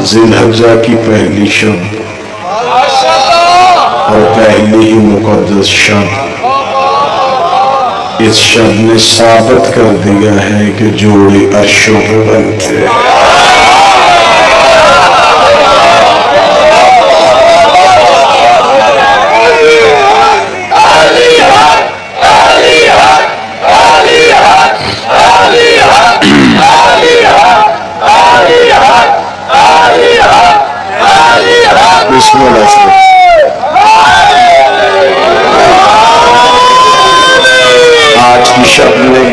ذوالحجہ کی پہلی شب اور پہلی ہی مقدس شب، اس شب نے ثابت کر دیا ہے کہ جوڑے عرشوں پہ بنتے ہیں۔ بسم اللہ۔ آج کی شب نے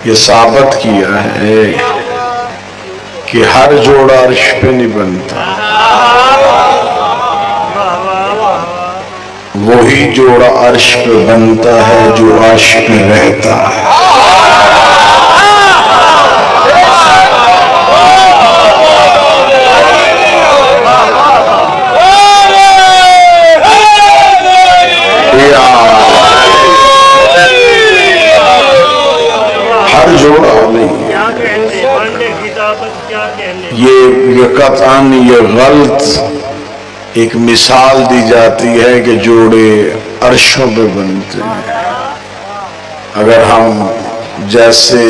یہ ثابت کیا ہے کہ ہر جوڑا عرش پہ نہیں بنتا، وہی جوڑا عرش پہ بنتا ہے جو عرش پہ رہتا ہے۔ ہر جوڑا نہیں، یہ قطعاً یہ غلط ایک مثال دی جاتی ہے کہ جوڑے عرشوں پہ بنتے ہیں۔ اگر ہم جیسے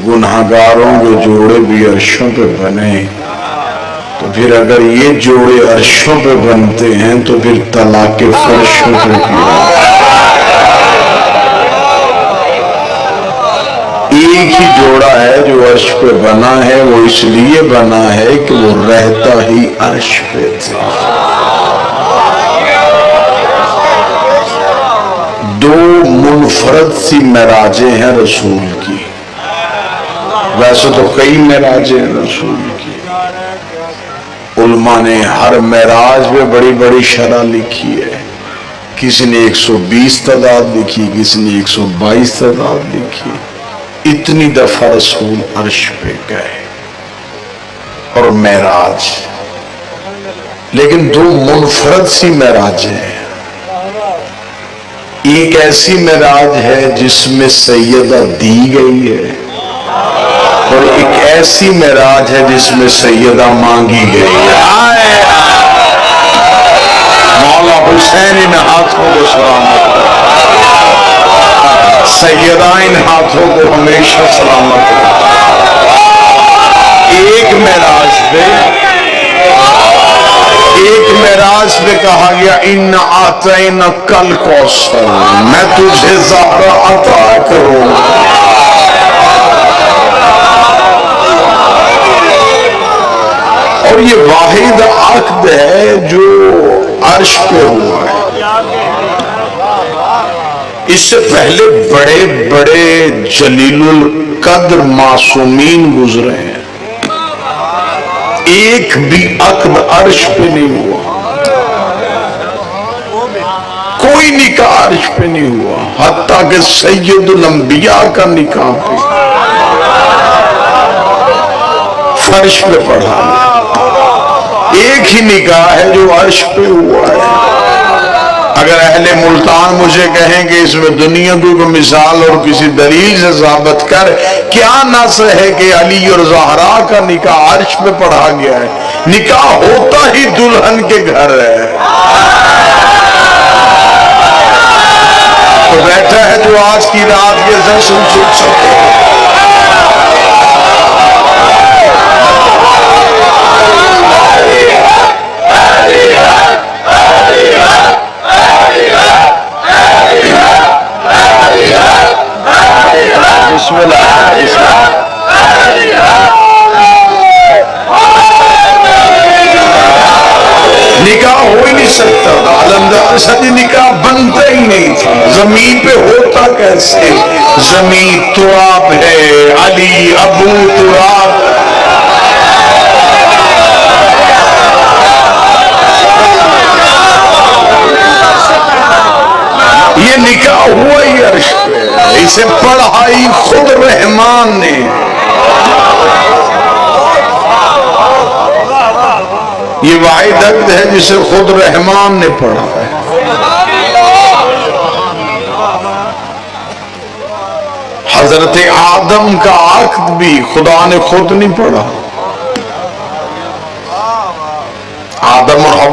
گناہگاروں کے جوڑے بھی عرشوں پہ بنے تو پھر اگر یہ جوڑے عرشوں پہ بنتے ہیں تو پھر طلاق فرشوں پہ کیا؟ ایک ہی جوڑا ہے جو عرش پہ بنا ہے، وہ اس لیے بنا ہے کہ وہ رہتا ہی عرش پہ تھا۔ دو منفرد سی معراجیں ہیں رسول کی، ویسے تو کئی معراجیں ہیں رسول کی، علماء نے ہر معراج میں بڑی بڑی شرح لکھی ہے، کسی نے 120 تعداد لکھی، کسی نے 122 تعداد لکھی۔ اتنی دفعہ رسول عرش پہ گئے اور معراج، لیکن دو منفرد سی معراجیں ہیں۔ ایک ایسی معراج ہے جس میں سیدہ دی گئی ہے، اور ایک ایسی معراج ہے جس میں سیدہ مانگی گئی ہے۔ مولا حسین ان ہاتھوں کو سلامت کرے، سیدہ ان ہاتھوں کو ہمیشہ سلامت کرے۔ ایک معراج پہ کہا گیا اِنَّ أَعْطَيْنَاكَ الْكَوْثَرَ، میں تجھے زہرا عطا کروں۔ اور یہ واحد عقد ہے جو عرش پہ ہوا ہے۔ اس سے پہلے بڑے بڑے جلیل القدر معصومین گزرے ہیں، ایک بھی عقد عرش پہ نہیں ہوا، کوئی نکاح عرش پہ نہیں ہوا، حتیٰ کہ سید الانبیاء کا نکاح بھی فرش پہ پڑھا ہے۔ ایک ہی نکاح ہے جو عرش پہ ہوا ہے۔ اگر اہل ملتان مجھے کہیں کہ اس میں دنیا کو مثال اور کسی دلیل سے ثابت کر، کیا نص ہے کہ علی اور زہرا کا نکاح عرش پہ پڑھا گیا ہے؟ نکاح ہوتا ہی دلہن کے گھر ہے۔ تو بیٹھا ہے جو آج کی رات کے جشن سن سکے۔ بسم اللہ۔ نکاح ہو ہی نہیں سکتا تھا، علمدار صدی نکاح بنتا ہی نہیں تھا، زمین پہ ہوتا کیسے؟ زمین تراب ہے، علی ابو تراب۔ یہ نکاح ہوا ہی عرش پہ، اسے پڑھائی خود رحمان نے۔ یہ واحد عقد ہے جسے خود رحمان نے پڑھا ہے۔ حضرت آدم کا عقد بھی خدا نے خود نہیں پڑھا،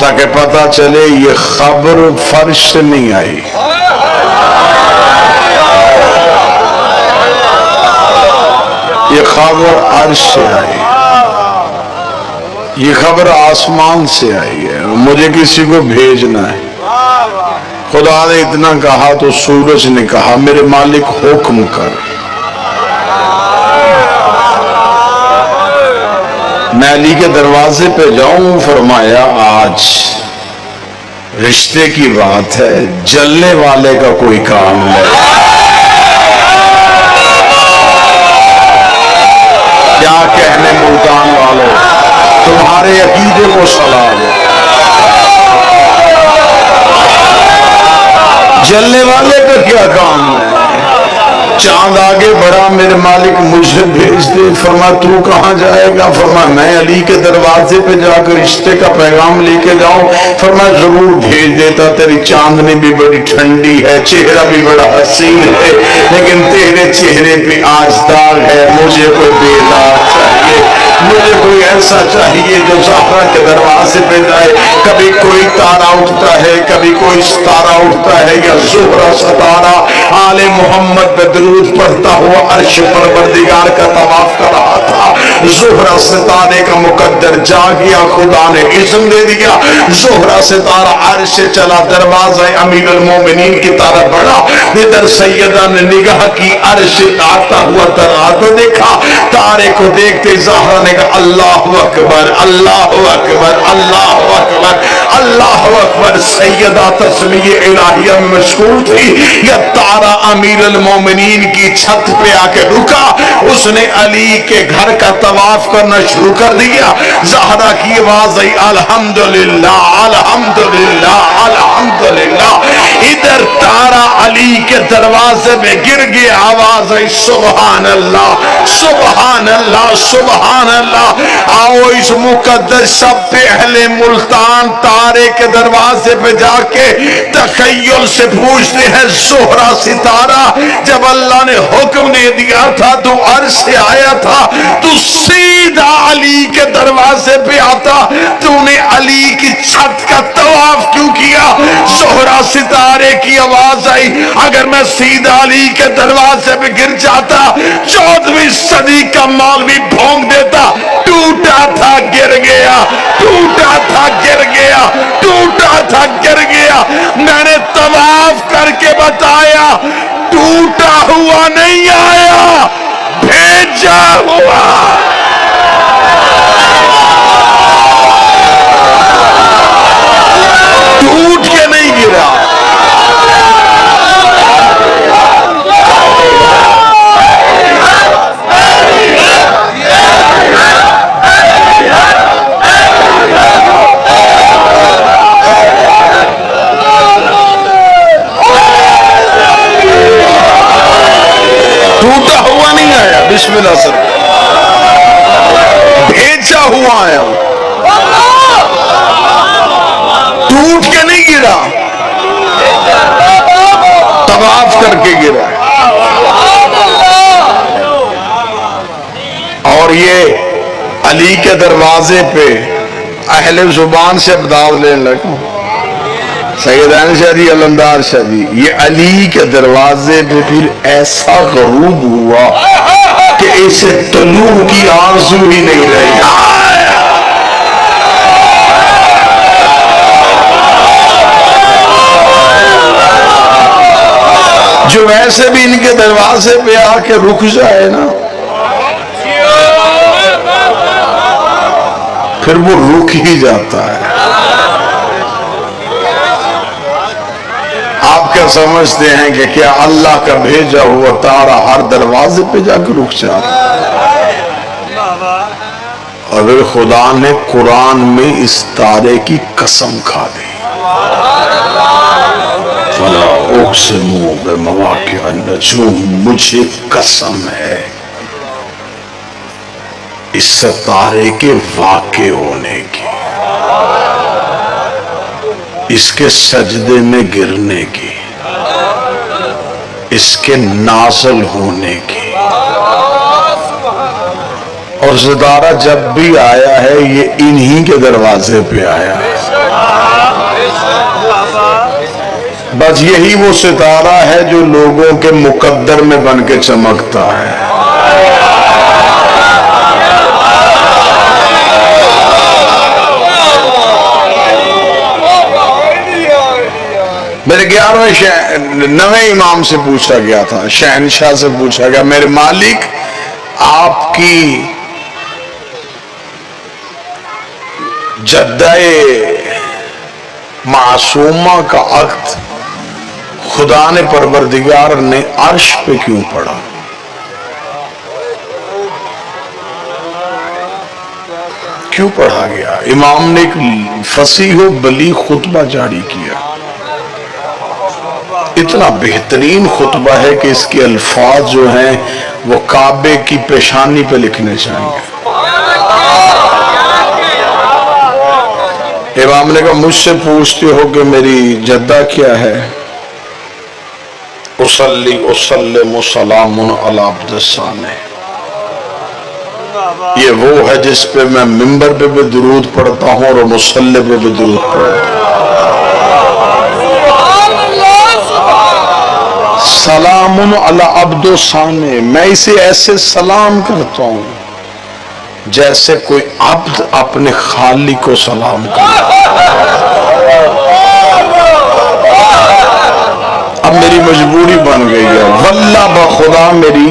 تاکہ پتہ چلے یہ خبر فرش سے نہیں آئی، یہ خبر عرش سے آئی، یہ خبر آسمان سے آئی ہے، مجھے کسی کو بھیجنا ہے۔ خدا نے اتنا کہا تو سورج نے کہا میرے مالک حکم کر، میں علی کے دروازے پہ جاؤں؟ فرمایا آج رشتے کی بات ہے، جلنے والے کا کوئی کام نہیں۔ کیا کہنے ملتان والوں، تمہارے عقیدے کو سلام۔ جلنے والے کا کیا کام ہے؟ چاند آگے بڑھا، میرے مالک مجھے بھیج دے۔ فرمایا تو کہاں جائے گا؟ فرمایا میں علی کے دروازے پہ جا کر رشتے کا پیغام لے کے جاؤں؟ فرمایا ضرور بھیج دیتا، تیری چاندنی بھی بڑی ٹھنڈی ہے، چہرہ بھی بڑا حسین ہے، لیکن تیرے چہرے پہ آج داغ ہے، مجھے کوئی بیدار چاہیے، مجھے کوئی ایسا چاہیے جو زہرا کے دروازے پہ جائے۔ کبھی کوئی تارا اٹھتا ہے، کبھی کوئی ستارہ اٹھتا ہے، یا زہرا ستارہ آل محمد پہ درود پڑھتا ہوا عرش پروردگار کا طواف کر رہا تھا۔ زہرا ستارے کا مقدر جا گیا، خدا نے اذن دے دیا، زہرا ستارہ عرش سے چلا، دروازہ امیر المومنین کی طرف بڑھا۔ ادھر سیدہ نے نگاہ کی، عرش سے آتا ہوا ترازو دیکھا، تارے کو دیکھتے زہرا نے کہا اللہ اکبر اللہ اکبر اللہ اکبر اللہ اکبر۔ سیدہ تسمیہ الہیہ میں مشغول تھی، یا تارا امیر المومنین کی چھت پہ آ کے رکا، اس نے علی کے گھر کا طواف کرنا شروع کر دیا۔ زہرا کی آواز آئی الحمدللہ الحمدللہ الحمدللہ۔ ادھر تارا علی کے دروازے میں گر گیا، آواز آئی سبحان اللہ سبحان اللہ سبحان اللہ۔ آؤ اس مقدس شب پہ اہل ملتان تارے کے دروازے پہ جا کے تخیل سے پوچھتے ہیں زہرا ستارہ، جب اللہ نے حکم دے دیا تھا تو عرش سے آیا تھا، تو سیدھا علی کے دروازے پہ آتا، تو نے علی کی چھت کا طواف کیوں کیا؟ زہرا ستارے کی آواز آئی اگر میں سیدھا علی کے دروازے پہ گر جاتا 14ویں صدی کا مولوی بھونک دیتا، ٹوٹا تھا گر گیا ٹوٹا تھا گر گیا ٹوٹا تھا گر گیا۔ میں نے طواف کر کے بتایا ٹوٹا ہوا نہیں آیا، بھیجا ہوا۔ ٹوٹ کے نہیں گرا، ٹوٹا ہوا نہیں آیا، بسم اللہ سر، بھیجا ہوا آیا، ٹوٹ کے نہیں گرا، طواف کر کے گرا۔ اور یہ علی کے دروازے پہ اہل زبان سے ابدال لینے لگا، سیدان شاہ جی علمدار شاہ جی، یہ علی کے دروازے پہ پھر ایسا غروب ہوا کہ اسے طلوع کی آرزو ہی نہیں رہی۔ جو ویسے بھی ان کے دروازے پہ آ کے رک جائے نا، پھر وہ رک ہی جاتا ہے۔ آپ کیا سمجھتے ہیں کہ کیا اللہ کا بھیجا ہوا تارا ہر دروازے پہ جا کے رک جاتا؟ اور پھر خدا نے قرآن میں اس تارے کی قسم کھا دی، فَلَا أُقْسِمُ بِمَوَاقِعِ النُّجُومِ، مجھے قسم ہے اس ستارے کے واقع ہونے کی، اس کے سجدے میں گرنے کی، اس کے نازل ہونے کی۔ اور ستارہ جب بھی آیا ہے یہ انہی کے دروازے پہ آیا ہے۔ بس یہی وہ ستارہ ہے جو لوگوں کے مقدر میں بن کے چمکتا ہے. میرے 9ویں امام سے پوچھا گیا تھا، شہنشاہ سے پوچھا گیا، میرے مالک آپ کی جدہ معصومہ کا عقد خدا نے پروردگار نے عرش پہ کیوں پڑھا؟ کیوں پڑھا گیا؟ امام نے ایک فصیح و بلیغ خطبہ جاری کیا، اتنا بہترین خطبہ ہے کہ اس کے الفاظ جو ہیں وہ کعبے کی پیشانی پہ لکھنے چاہیے. امام نے کہا مجھ سے پوچھتے ہو کہ میری جدہ کیا ہے؟ اصلی اسلم سلام علی عبد الصالح، یہ وہ ہے جس پہ میں ممبر پہ بھی درود پڑھتا ہوں اور مصلی پہ بھی درود پڑھتا ہوں. سلام علی عبد الصالح، میں اسے ایسے سلام کرتا ہوں جیسے کوئی عبد اپنے خالق کو سلام کرتا. اب میری مجبوری بن گئی ہے، واللہ بخدا میری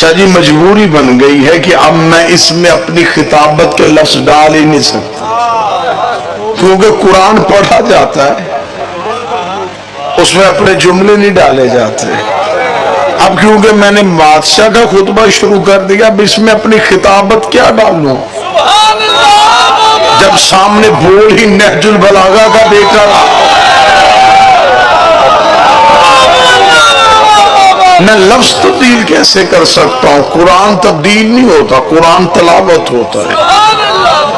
شاید مجبوری بن گئی ہے کہ اب میں اس میں اپنی خطابت کے لفظ ڈال ہی نہیں سکتا، کیونکہ قرآن پڑھا جاتا ہے، اس میں اپنے جملے نہیں ڈالے جاتے. اب کیونکہ میں نے بادشاہ کا خطبہ شروع کر دیا، اب اس میں اپنی خطابت کیا ڈالوں جب سامنے بول ہی نہج البلاغہ کا بیٹا رہا. میں لفظ تبدیل کیسے کر سکتا ہوں؟ قرآن تبدیل نہیں ہوتا، قرآن تلاوت ہوتا ہے.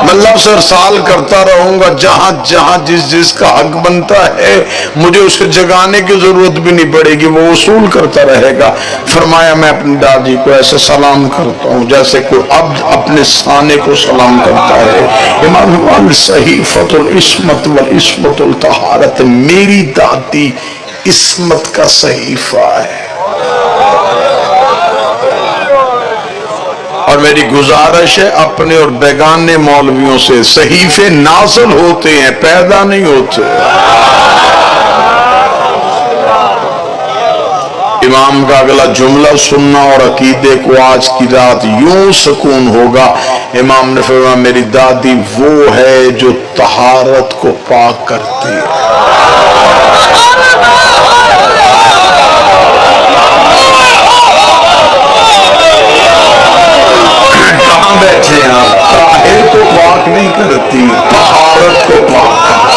میں لفظ ارسال کرتا رہوں گا، جہاں جہاں جس کا حق بنتا ہے مجھے اسے جگانے کی ضرورت بھی نہیں پڑے گی، وہ وصول کرتا رہے گا. فرمایا میں اپنی دادی کو ایسے سلام کرتا ہوں جیسے کوئی عبد اپنے سانے کو سلام کرتا ہے. امام صحیفۃ العصمت والعصمت الطہارت، میری دادی عصمت کا صحیفہ ہے. اور میری گزارش ہے اپنے اور بیگانے مولویوں سے، صحیفے نازل ہوتے ہیں، پیدا نہیں ہوتے. امام کا اگلا جملہ سننا اور عقیدے کو آج کی رات یوں سکون ہوگا. امام نے فرمایا میری دادی وہ ہے جو طہارت کو پاک کرتی ہے. بیٹھے ہیں آپ، طاہر کو پاک نہیں کرتی، طہارت کو پاک کرتی.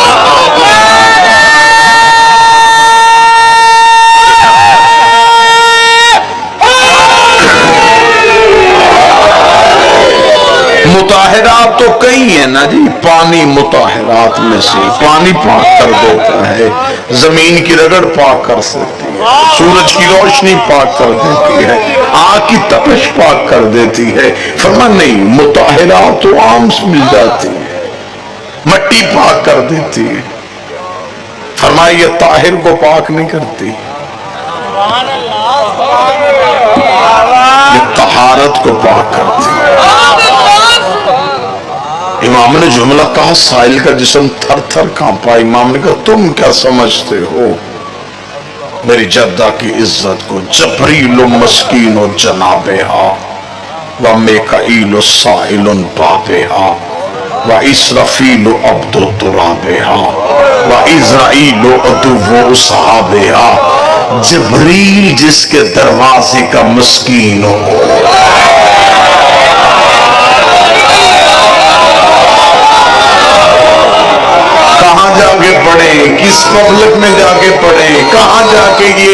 مطہرات تو کئی ہیں نا جی، پانی مطہرات میں سے، پانی پاک کر دیتا ہے، زمین کی رگڑ پاک کر سکتی ہے، سورج کی روشنی پاک کر دیتی ہے، آگ کی تپش پاک کر دیتی ہے. فرمان نہیں، مطہرات تو عام سے مل جاتی ہے، مٹی پاک کر دیتی ہے. فرمایا یہ طاہر کو پاک نہیں کرتی، یہ طہارت کو پاک کرتی ہے. امام نے جملہ کہا، سائل کا جسم تھر تھر کانپا. امام نے کہا تم کیا سمجھتے ہو میری جدہ کی عزت کو؟ جبریل مسکین و جنابہا و میکائیل سائل بابہا و اسرافیل عبد ترابہا و اسرائیل عدو صحابہا. جبریل جس کے دروازے کا مسکین ہو، کہاں جا کے پڑھیں، کس پبلک میں جا کے پڑھیں، کہاں جا کے یہ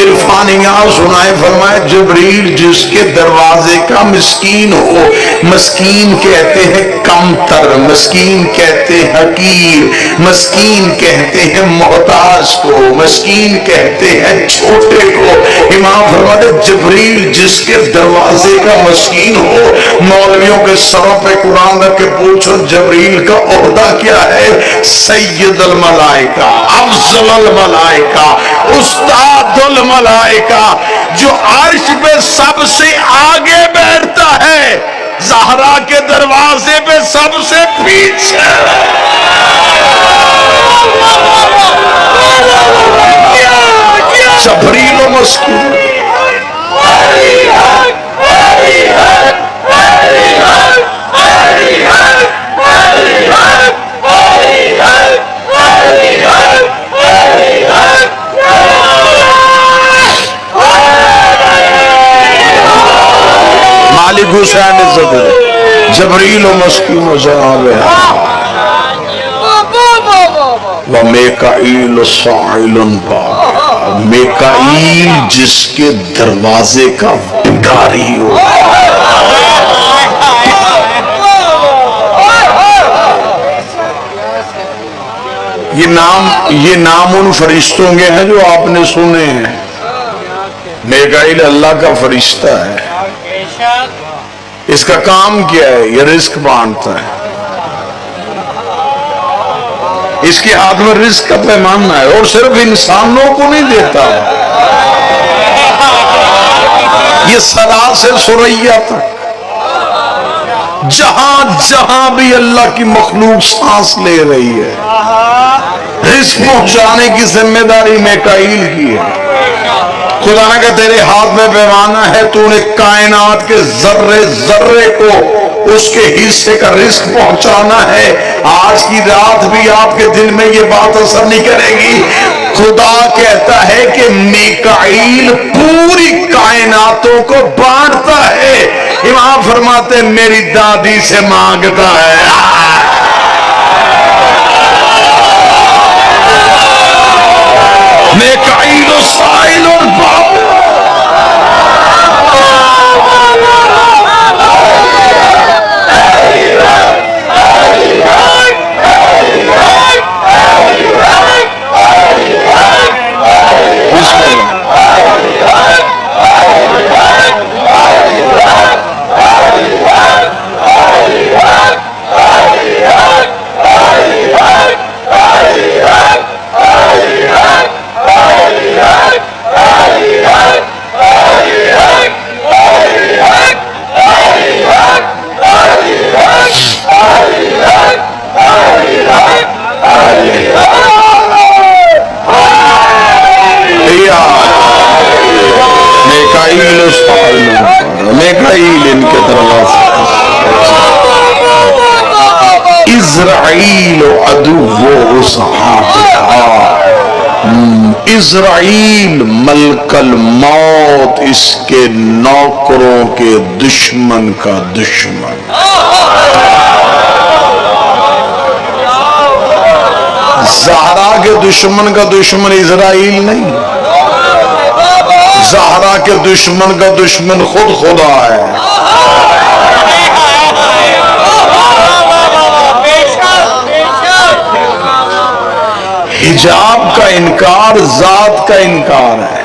عرفانیات سنائے؟ فرمایا جبریل جس کے دروازے کا مسکین ہو. مسکین کہتے ہیں کم تر حقیر، مسکین کہتے ہیں حقیر، مسکین کہتے ہیں محتاج کو، مسکین کہتے ہیں چھوٹے کو۔ امام فرماتے جبریل جس کے دروازے کا مسکین ہو، مولویوں کے سروں پہ قرآن رکھ کے پوچھو جبریل کا عہدہ کیا ہے؟ سید الملائکہ، افضل الملائکہ، استاد الملائکہ، جو عرش پہ سب سے آگے بیٹھتا ہے، زہرا کے دروازے پہ سب سے پیچھے۔ جبریل و مسکین، مالک حسین عزت جبریل و مسکین و جناب ومیکائیل سائل باب، میکائیل جس کے دروازے کا بھکاری ہو۔ یہ نام ان فرشتوں کے ہیں جو آپ نے سنے ہیں۔ میکائیل اللہ کا فرشتہ ہے، اس کا کام کیا ہے؟ یہ رزق بانٹتا ہے، اس کے ہاتھ میں رزق کا پیمانہ ہے، اور صرف انسانوں کو نہیں دیتا، یہ سرا سے سریا تک جہاں جہاں بھی اللہ کی مخلوق سانس لے رہی ہے، رزق پہنچانے کی ذمہ داری میکائیل کی ہے۔ خدا نے کہا تیرے ہاتھ میں پیمانہ ہے، تو نے کائنات کے ذرے ذرے کو اس کے حصے کا رزق پہنچانا ہے۔ آج کی رات بھی آپ کے دل میں یہ بات اثر نہیں کرے گی۔ خدا کہتا ہے کہ میکائیل پوری کائناتوں کو بانٹتا ہے۔ امام فرماتے میری دادی سے مانگتا ہے۔ میکائیل سائل باب، میکائیل ان کے دروازے، اسرائیل عدو صحابہ، اسرائیل ملک الموت، اس کے نوکروں کے دشمن کا دشمن۔ زہرا کے دشمن کا دشمن اسرائیل نہیں، زہرا کے دشمن کا دشمن خود خدا ہے۔ حجاب کا انکار ذات کا انکار ہے۔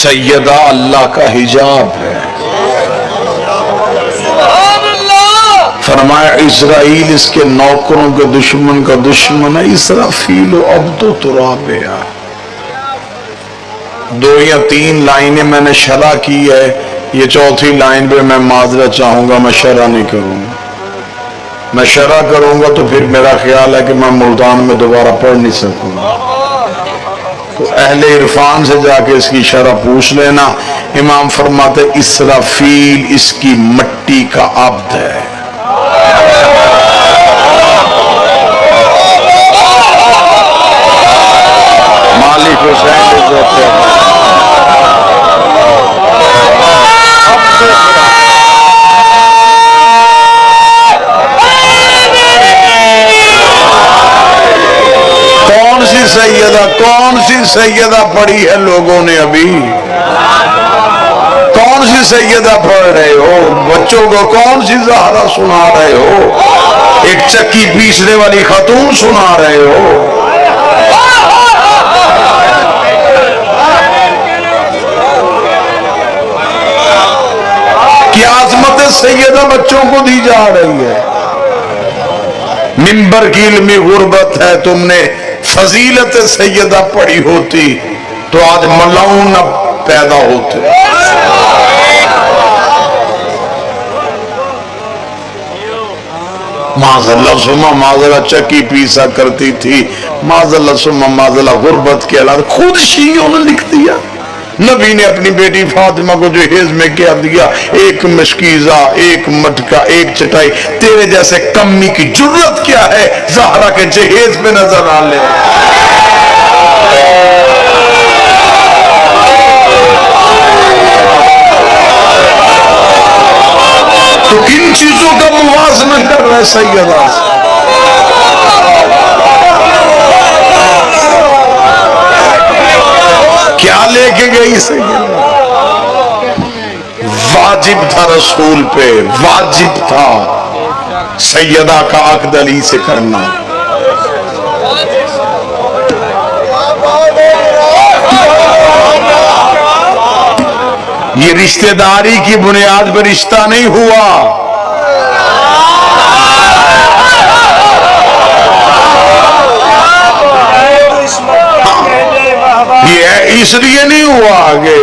سیدہ اللہ کا حجاب ہے۔ فرمایا اسرائیل اس کے نوکروں کے دشمن کا دشمن ہے۔ اسرافیل و عبد و ترابیا، 2 یا 3 لائنیں میں نے شرح کی ہے، یہ 4تھی لائن پہ میں معذرت چاہوں گا، میں شرح نہیں کروں گا۔ میں شرح کروں گا تو پھر میرا خیال ہے کہ میں ملتان میں دوبارہ پڑھ نہیں سکوں گا، تو اہل عرفان سے جا کے اس کی شرح پوچھ لینا۔ امام فرماتے اسرافیل اس کی مٹی کا عبد ہے۔ مالک حسین کون سی سیدہ پڑھی ہے لوگوں نے ابھی؟ کون کون سی سیدہ پڑھ رہے ہو؟ بچوں کو کون سی زہرا سنا رہے ہو؟ ایک چکی پیسنے والی خاتون سنا رہے ہو؟ کیا عظمت سیدہ بچوں کو دی جا رہی ہے؟ منبر کی علمی غربت ہے. تم نے فضیلت سیدہ پڑھی ہوتی تو آج ملعون نہ پیدا ہوتے. معذاللہ سما معذاللہ چکی پیسا کرتی تھی. معذاللہ سما معذاللہ غربت کے علاوہ خود شیعوں نے لکھ دیا. نبی نے اپنی بیٹی فاطمہ کو جہیز میں کیا دیا؟ ایک مشکیزہ، ایک مٹکا، ایک چٹائی. تیرے جیسے کمی کی جرت کیا ہے زہرا کے جہیز میں نظر آ لے. تو کن چیزوں کا موازنہ کر رہے سیدہ سے؟ کیا لے کے گئی سیدہ؟ واجب تھا رسول پہ، واجب تھا سیدہ کا عقد علی سے کرنا. یہ رشتہ داری کی بنیاد پر رشتہ نہیں ہوا. یہ اس لیے نہیں ہوا کہ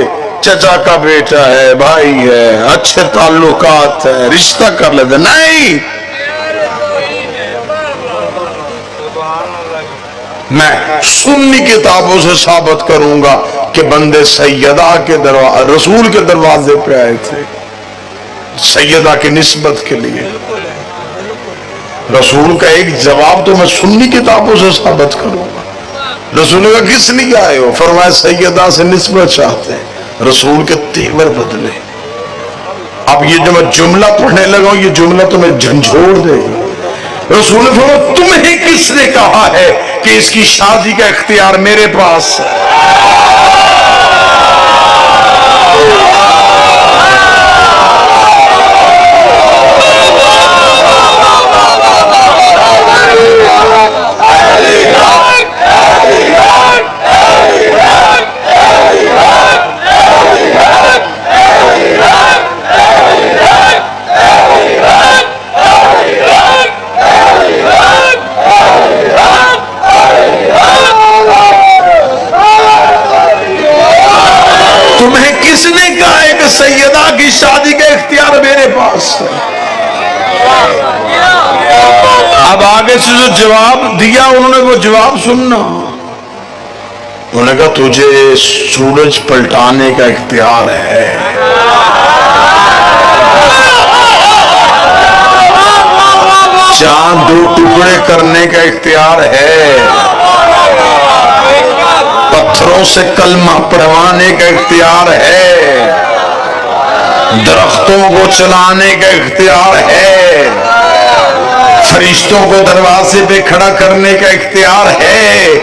چچا کا بیٹا ہے، بھائی ہے، اچھے تعلقات ہے، رشتہ کر لیتے. نہیں، میں سنی کتابوں سے ثابت کروں گا کہ بندے سیدہ کے رسول کے دروازے پہ آئے تھے سیدہ کی نسبت کے لیے. رسول کا ایک جواب تو میں سنی کتابوں سے ثابت کروں گا. رسول کا کس لیے آئے ہو؟ فرمایا سیدہ سے نسبت چاہتے ہیں. رسول کے تیور بدلے. اب یہ جو میں جملہ پڑھنے لگا ہوں، یہ جملہ تمہیں جھنجھوڑ دے گا. رسول نے فرمایا تمہیں کس نے کہا ہے کہ اس کی شادی کا اختیار میرے پاس ہے؟ سیدہ کی شادی کا اختیار میرے پاس ہے. اب آگے سے جو جواب دیا انہوں نے وہ جواب سننا. انہوں نے کہا تجھے سورج پلٹانے کا اختیار ہے. چاند دو ٹکڑے کرنے کا اختیار ہے. پتھروں سے کلمہ پڑھوانے کا اختیار ہے. درختوں کو چلانے کا اختیار ہے. فرشتوں کو دروازے پہ کھڑا کرنے کا اختیار ہے.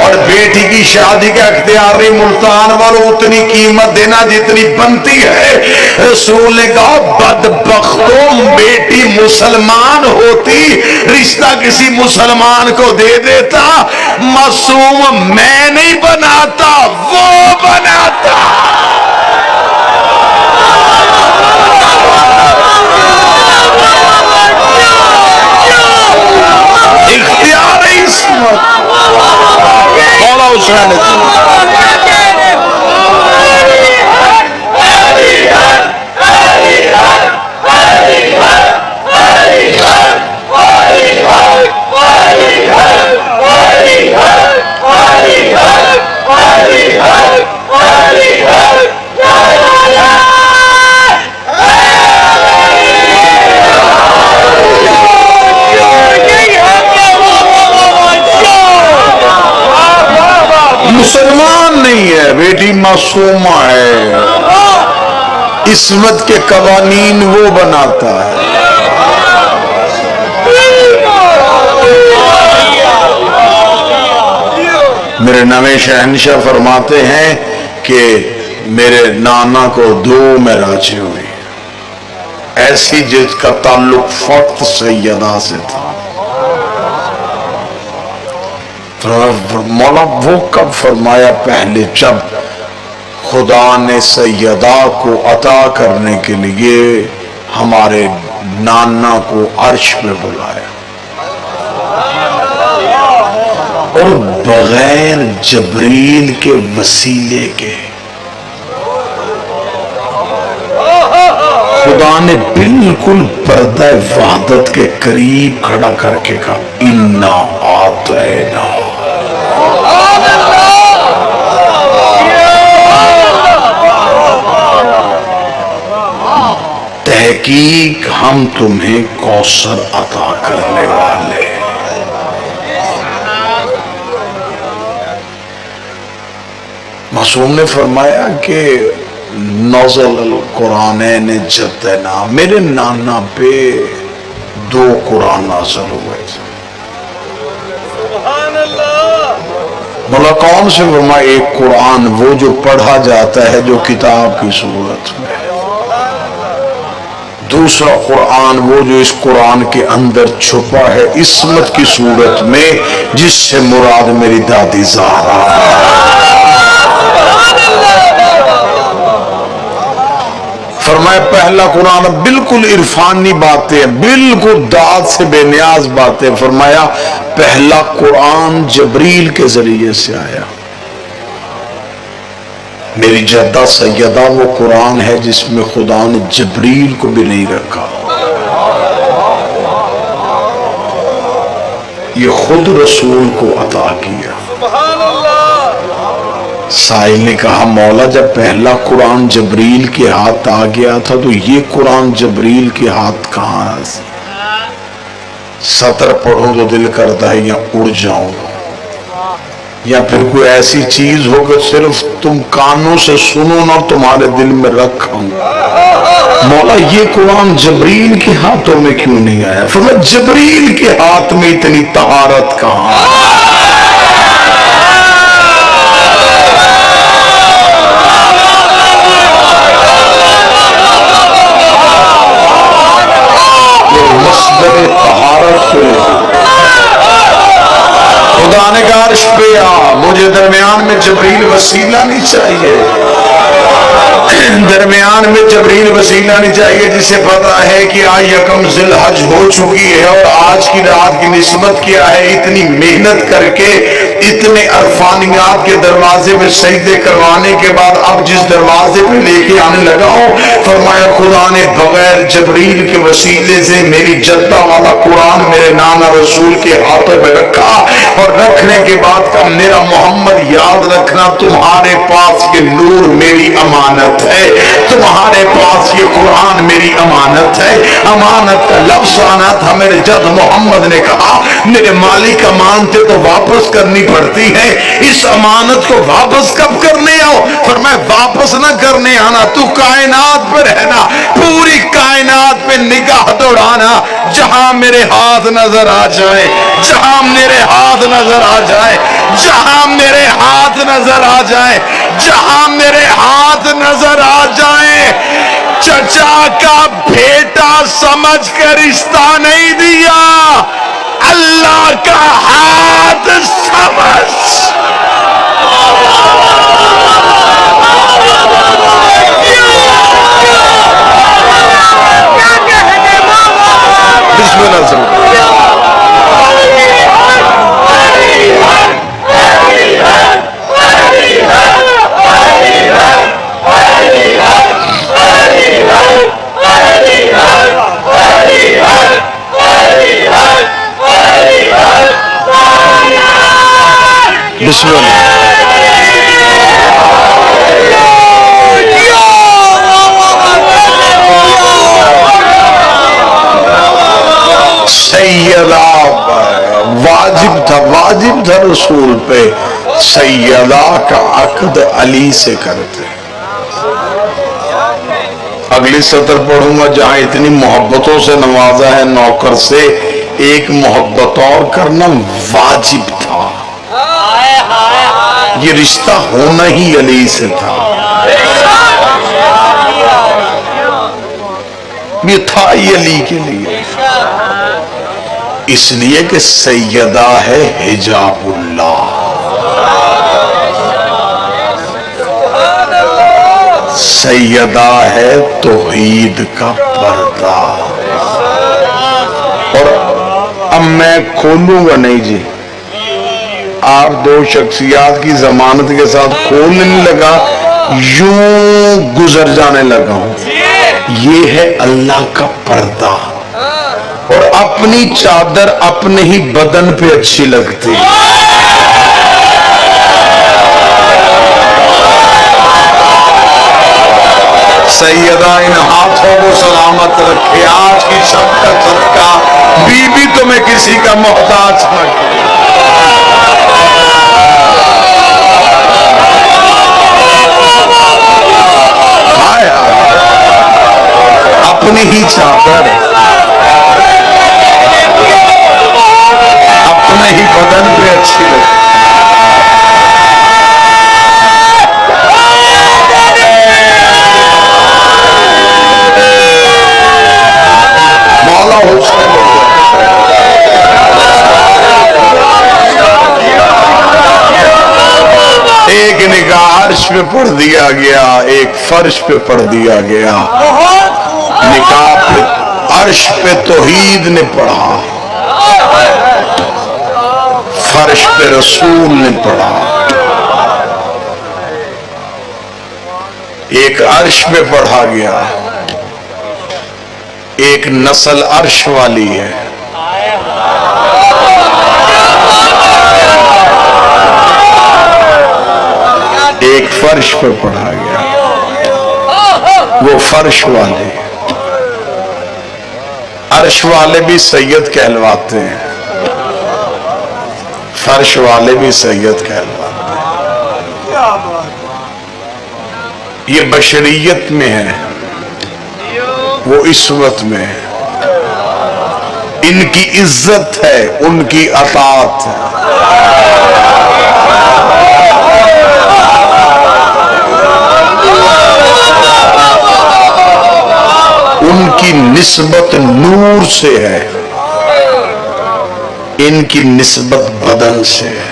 اور بیٹی کی شادی کا اختیار نہیں. ملتان والوں اتنی قیمت دینا جتنی بنتی ہے. رسول نے کہا بدبختوں بیٹی مسلمان ہوتی رشتہ کسی مسلمان کو دے دیتا. معصوم میں نہیں بناتا، وہ بناتا. اختیار عصمت مولا حسین مسلمان نہیں ہے، بیٹی معصومہ ہے. عصمت کے قوانین وہ بناتا ہے. میرے نوے شہنشاہ فرماتے ہیں کہ میرے نانا کو 2 معراجیں ہوئی، ایسی جس کا تعلق فقط سیدہ سے تھا۔ مولا وہ کب فرمایا؟ پہلے جب خدا نے سیدہ کو عطا کرنے کے لیے ہمارے نانا کو عرش پہ بلایا، اور بغیر جبریل کے وسیلے کے خدا نے بالکل پردہ وحدت کے قریب کھڑا کر کے کہا اِنَّا آتَيْنَا۔ تحقیق ہم تمہیں کوثر عطا کرنے والے۔ معصوم نے فرمایا کہ نزل القرآنین جدنا، میرے نانا پہ 2 قرآن نازل ہوئے تھے۔ مولا کون سے؟ فرمایا ایک قرآن وہ جو پڑھا جاتا ہے جو کتاب کی صورت میں، دوسرا قرآن وہ جو اس قرآن کے اندر چھپا ہے عصمت کی صورت میں، جس سے مراد میری دادی زہرا۔ فرمایا پہلا قرآن بالکل عرفانی باتیں، بالکل داد سے بے نیاز باتیں۔ فرمایا پہلا قرآن جبریل کے ذریعے سے آیا۔ میری جدہ سیدہ وہ قرآن ہے جس میں خدا نے جبریل کو بھی نہیں رکھا، یہ خود رسول کو عطا کیا۔ سائل نے کہا مولا جب پہلا قرآن جبریل کے ہاتھ آ گیا تھا تو یہ قرآن جبریل کے ہاتھ کہاں سے؟ سطر پڑھوں تو دل کرتا ہے یا اڑ جاؤں، یا پھر کوئی ایسی چیز ہو کہ صرف تم کانوں سے سنو نہ تمہارے دل میں رکھوں۔ مولا یہ قرآن جبریل کے ہاتھوں میں کیوں نہیں آیا؟ فرمایا جبریل کے ہاتھ میں اتنی طہارت کہاں؟ مصدر طہارت کو خدا نے کہا عرش پہ آ، مجھے درمیان میں جبریل وسیلہ نہیں چاہیے، درمیان میں جبریل وسیلہ نہیں چاہیے، جسے پتا ہے کہ آج یکم ذی الحج ہو چکی ہے اور آج کی رات کی نسبت کیا ہے، اتنی محنت کر کے اتنے عرفانیات کے دروازے میں سجدے کروانے کے بعد اب جس دروازے پہ لے کے آنے لگا ہوں، فرمایا خدا نے بغیر جبریل کے وسیلے سے میری جدہ والا قرآن میرے نانا رسول کے ہاتھوں پہ رکھا، اور رکھنے کے بعد کہا میرا محمد یاد رکھنا تمہارے پاس یہ نور میری امانت ہے، تمہارے پاس یہ قرآن میری امانت ہے۔ امانت کا لفظ آنا تھا، میرے جد محمد نے کہا میرے مالک امانتیں تو واپس کرنی پڑتی ہے، اس امانت کو واپس کب کرنے آؤ؟ فرمایا واپس نہ کرنے آنا، تو کائنات پر رہنا، پوری کائنات پہ نگاہ دوڑانا، جہاں میرے ہاتھ نظر آ جائے، جہاں میرے ہاتھ نظر آ جائے، جہاں میرے ہاتھ نظر آ جائے، جہاں میرے ہاتھ نظر آ جائے، چچا کا بیٹا سمجھ کر رشتہ نہیں دیا، اللہ کا ہاتھ سمجھ۔ بسم اللہ سب بسم اللہ۔ سیدہ واجب تھا رسول پہ سیدہ کا عقد علی سے کرتے۔ اگلی سطر پڑھوں گا جہاں اتنی محبتوں سے نوازا ہے نوکر سے، ایک محبت اور کرنا واجب تھا۔ یہ رشتہ ہونا ہی علی سے تھا، یہ تھا ہی علی کے لیے، اس لیے کہ سیدہ ہے حجاب اللہ، سیدہ ہے توحید کا پردہ۔ اور اب میں کھولوں گا نہیں جی، آپ دو شخصیات کی ضمانت کے ساتھ کھولنے لگا، یوں گزر جانے لگا ہوں۔ یہ ہے اللہ کا پردہ، اور اپنی چادر اپنے ہی بدن پہ اچھی لگتی، سیدہ ان ہاتھوں کو سلامت رکھے، آج کی شب کا صدقہ بی بی تمہیں کسی کا محتاج نہ کرے۔ اپنی ہی چادر اپنے ہی بدن پہ اچھی لگتی، مولا حسین ایک نگاہ عرش پہ پڑھ دیا گیا، ایک فرش پہ پڑھ دیا گیا، نکاح پہ عرش پہ توحید نے پڑھا، فرش پہ رسول نے پڑھا، ایک عرش پہ پڑھا گیا، ایک نسل عرش والی ہے، ایک فرش پہ پڑھا گیا، وہ فرش والے، عرش والے بھی سید کہلواتے ہیں، فرش والے بھی سید کہلواتے ہیں، یہ بشریت میں ہے، وہ عصمت میں ہے، ان کی عزت ہے، ان کی اطاعت ہے، ان کی نسبت نور سے ہے، ان کی نسبت بدن سے ہے،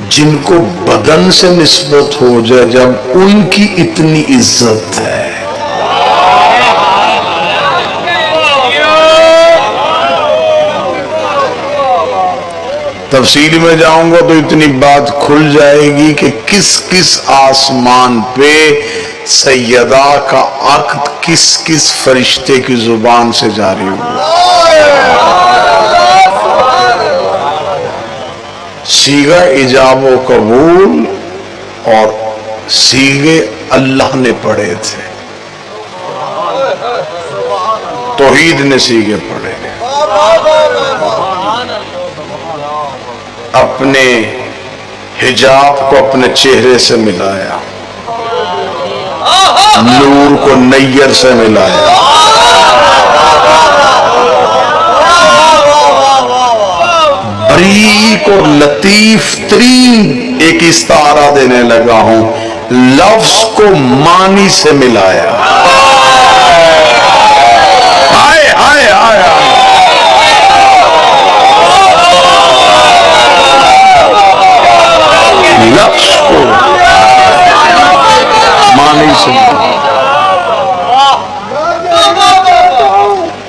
جن کو بدن سے نسبت ہو جائے جب ان کی اتنی عزت ہے، تفصیل میں جاؤں گا تو اتنی بات کھل جائے گی کہ کس کس آسمان پہ سیدہ کا عقد کس کس فرشتے کی زبان سے جاری ہوا، صیغہ ایجاب و قبول اور صیغے اللہ نے پڑھے تھے، توحید نے صیغے پڑھے، اپنے حجاب کو اپنے چہرے سے ملایا، نور کو نیر سے ملایا، بریک اور لطیف ترین ایک استعارہ دینے لگا ہوں، لفظ کو معنی سے ملایا، آئے آئے آئے لفظ کو معنی سے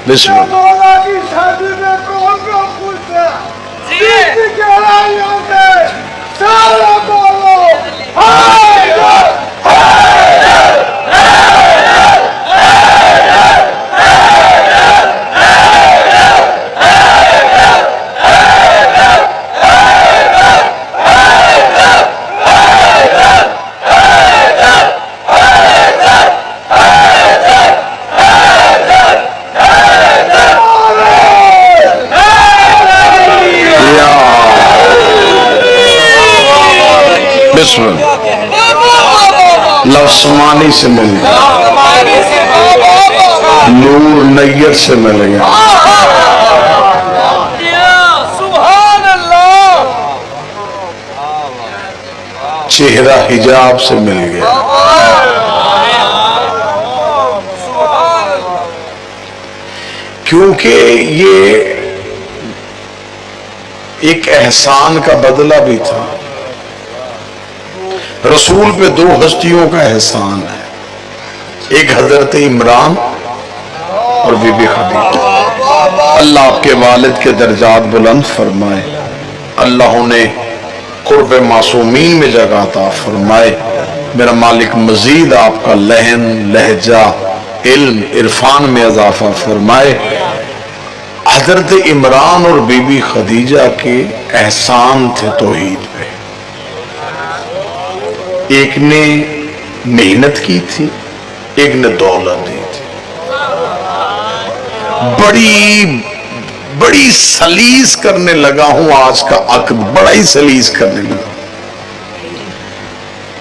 بسم اللہ۔ لفظ معنی سے مل گیا، نور نیر سے مل گیا، چہرہ حجاب سے مل گیا. کیونکہ یہ ایک احسان کا بدلہ بھی تھا. رسول پہ دو ہستیوں کا احسان ہے، ایک حضرت عمران اور بی بی خدیجہ. اللہ آپ کے والد کے درجات بلند فرمائے، اللہ انہیں قرب معصومین میں جگہ عطا فرمائے. میرا مالک مزید آپ کا لہن، لہجہ، علم، عرفان میں اضافہ فرمائے. حضرت عمران اور بی بی خدیجہ کے احسان تھے توحید پہ. ایک نے محنت کی تھی، ایک نے دولت دی تھی. بڑی سلیس کرنے لگا ہوں آج کا عقد، بڑا ہی سلیس کرنے لگا.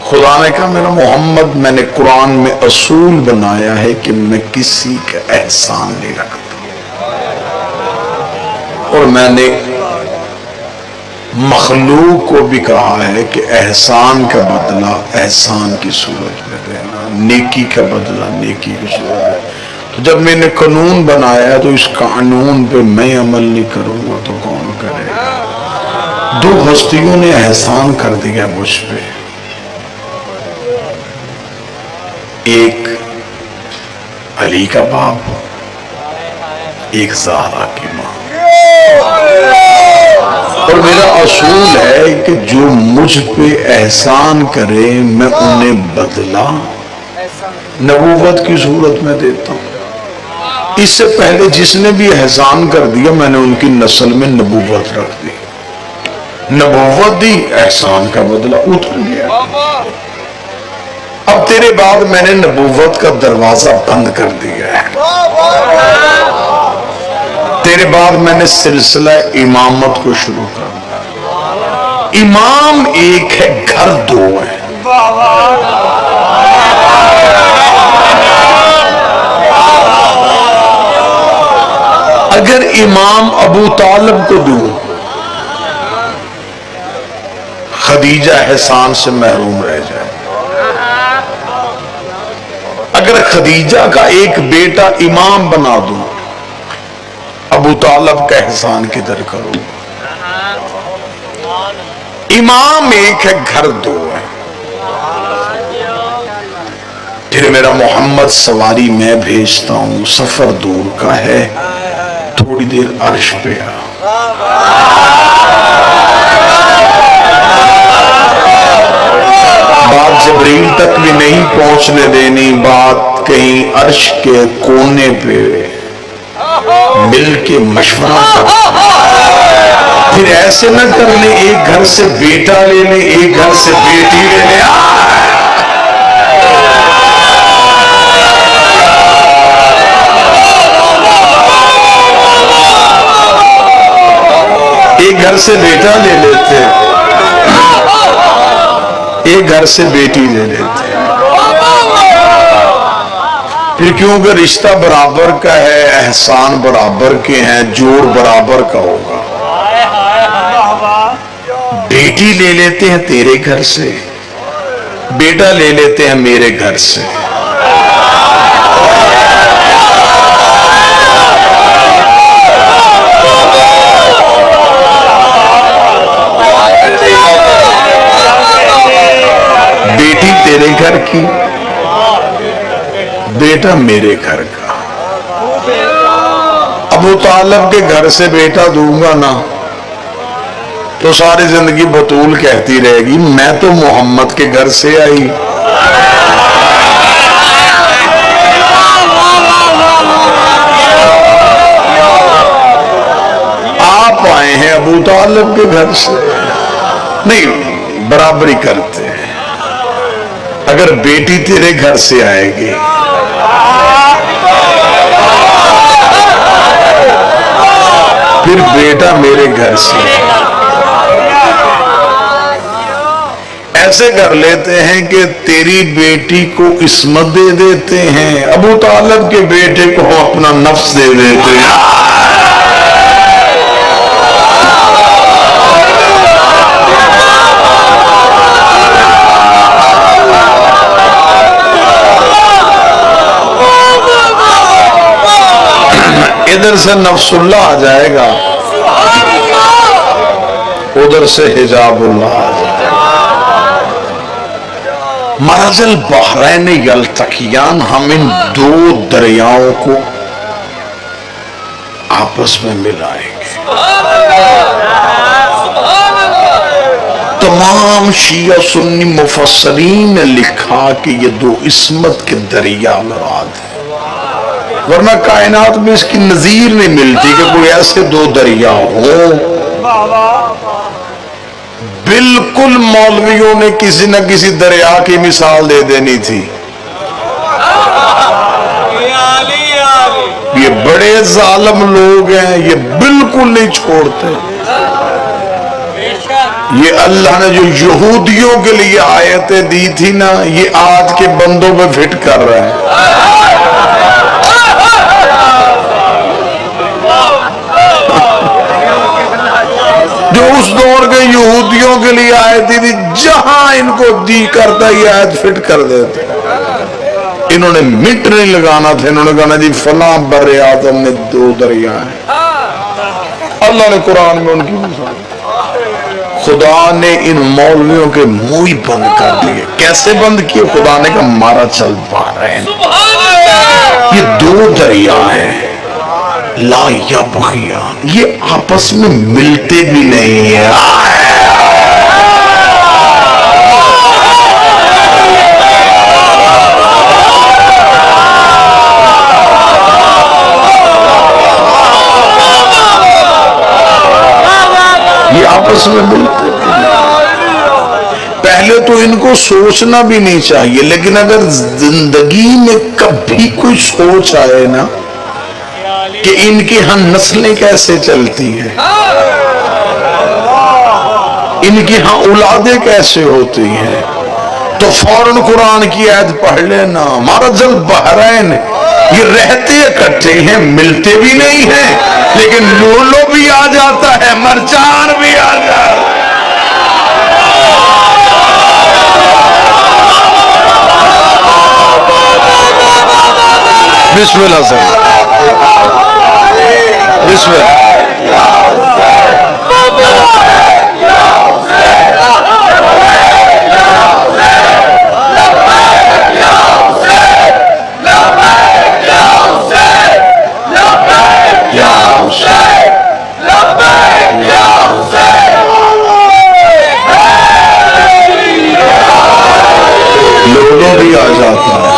خدا نے کہا میرا محمد، میں نے قرآن میں اصول بنایا ہے کہ میں کسی کا احسان نہیں رکھتا، اور میں نے مخلوق کو بھی کہا ہے کہ احسان کا بدلہ احسان کی صورت میں دینا، نیکی کا بدلہ نیکی کی صورت میں. تو جب میں نے قانون بنایا تو اس قانون پہ میں عمل نہیں کروں گا تو کون کرے گا؟ دو ہستیوں نے احسان کر دیا مجھ پہ، ایک علی کا باپ، ایک زہرا کی ماں. اور میرا اصول ہے کہ جو مجھ پہ احسان کرے میں انہیں بدلہ نبوت کی صورت میں دیتا ہوں. اس سے پہلے جس نے بھی احسان کر دیا میں نے ان کی نسل میں نبوت رکھ دی، نبوت دی، احسان کا بدلہ اتر گیا. اب تیرے بعد میں نے نبوت کا دروازہ بند کر دیا ہے. تیرے بعد میں نے سلسلہ امامت کو شروع کر دیا. امام ایک ہے، گھر دو ہے. اگر امام ابو طالب کو دوں، خدیجہ احسان سے محروم رہ جائے. اگر خدیجہ کا ایک بیٹا امام بنا دوں، ابو طالب کا احسان کدھر کروں؟ امام ایک ہے، گھر دو ہے. پھر میرا محمد سواری میں بھیجتا ہوں، سفر دور کا ہے، تھوڑی دیر عرش پہ آ. بات جبریل تک بھی نہیں پہنچنے دینی، بات کہیں عرش کے کونے پہ مل کے مشورہ کرتے. پھر ایسے نہ کر لیں ایک گھر سے بیٹا لے لیں، ایک گھر سے بیٹی لے لیں. ایک گھر سے بیٹا لے لیتے، ایک گھر سے بیٹی لے لیتے. پھر کیونکہ رشتہ برابر کا ہے، احسان برابر کے ہیں، جوڑ برابر کا ہوگا. بیٹی لے لیتے ہیں تیرے گھر سے، بیٹا لے لیتے ہیں میرے گھر سے. بیٹی تیرے گھر کی، بیٹا میرے گھر کا. ابو طالب کے گھر سے بیٹا دوں گا نا تو ساری زندگی بطول کہتی رہے گی میں تو محمد کے گھر سے آئی. آپ آئے ہیں ابو طالب کے گھر سے. نہیں، برابری کرتے ہیں. اگر بیٹی تیرے گھر سے آئے گی پھر بیٹا میرے گھر سے. ایسے کر لیتے ہیں کہ تیری بیٹی کو عصمت دے دیتے ہیں، ابو طالب کے بیٹے کو اپنا نفس دے دیتے ہیں. ادھر سے نفس اللہ آ جائے گا، ادھر سے حجاب اللہ آ جائے گا۔ مرج البحرین یلتقیان، ہم ان دو دریاؤں کو آپس میں ملائیں گے۔ تمام شیعہ سنی مفسرین نے لکھا کہ یہ دو عصمت کے دریا مراد ہیں، ورنہ کائنات میں اس کی نظیر نہیں ملتی کہ کوئی ایسے دو دریا ہوں۔ بالکل مولویوں نے کسی نہ کسی دریا کی مثال دے دینی تھی۔ یہ بڑے ظالم لوگ ہیں، یہ بالکل نہیں چھوڑتے۔ یہ اللہ نے جو یہودیوں کے لیے آیتیں دی تھی نا، یہ آج کے بندوں پہ فٹ کر رہے ہیں۔ جو اس دور کے یہودیوں کے لیے آیتیں تھی، جہاں ان کو دی کرتا یہ آیت فٹ کر دیتے۔ انہوں نے مٹ نہیں لگانا تھا، انہوں نے کہنا جی فلاں بریاتم میں دو دریا ہیں۔ اللہ نے قرآن میں ان کی مثال، خدا نے ان مولویوں کے منہ ہی بند کر دیے۔ کیسے بند کیے؟ خدا نے کہا مارا چل بحرین، یہ دو دریا ہیں، لا یبغیان، یہ آپس میں ملتے بھی نہیں ہیں۔ یہ آپس میں ملتے ہیں۔ پہلے تو ان کو سوچنا بھی نہیں چاہیے، لیکن اگر زندگی میں کبھی کوئی سوچ آئے نا کہ ان کی ہاں نسلیں کیسے چلتی ہیں، ان کی ہاں اولادیں کیسے ہوتی ہیں، تو فوراً قرآن کی آیت پڑھ لینا، مرج البحرین، یہ رہتے اکٹھے ہیں، ملتے بھی نہیں ہیں، لیکن لولو بھی آ جاتا ہے، مرجان بھی آ جاتا ہے۔ بسم اللہ سے بسم اللہ۔ لولو بھی آ جاتا ہے،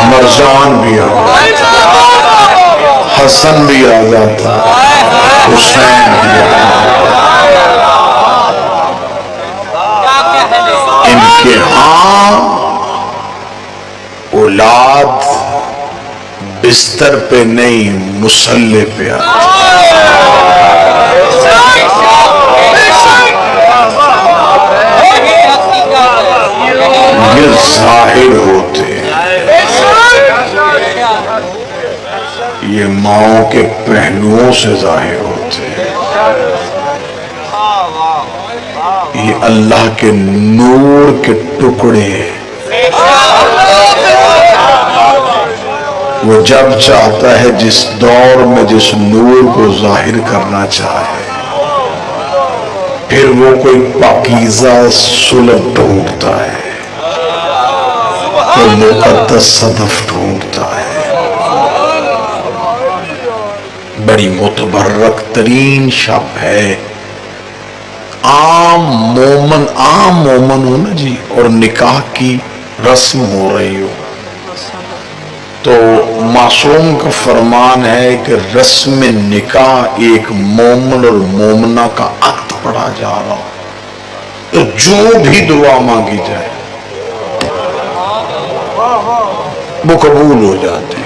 مرجان بھی آ جاتا ہے، حسن بھی آ جاتا ہے، حسین بھی آ جاتا ہے۔ ان کے ہاں اولاد بستر پہ نہیں، مصلے پہ آتی یہ ظاہر ہوتے ہیں، یہ ماؤں کے پہلوؤں سے ظاہر ہوتے ہیں، یہ اللہ کے نور کے ٹکڑے، وہ جب چاہتا ہے جس دور میں جس نور کو ظاہر کرنا چاہے، پھر وہ کوئی پاکیزہ سلب ڈھونڈتا ہے، کوئی مقدس صدف ڈھونڈتا ہے۔ بڑی متبرک ترین شب ہے، عام مومن ہو نا جی، اور نکاح کی رسم ہو رہی ہو، تو معصوم کا فرمان ہے کہ رسم نکاح ایک مومن اور مومنہ کا عقد پڑھا جا رہا ہو، تو جو بھی دعا مانگی جائے وہ قبول ہو جاتے ہیں۔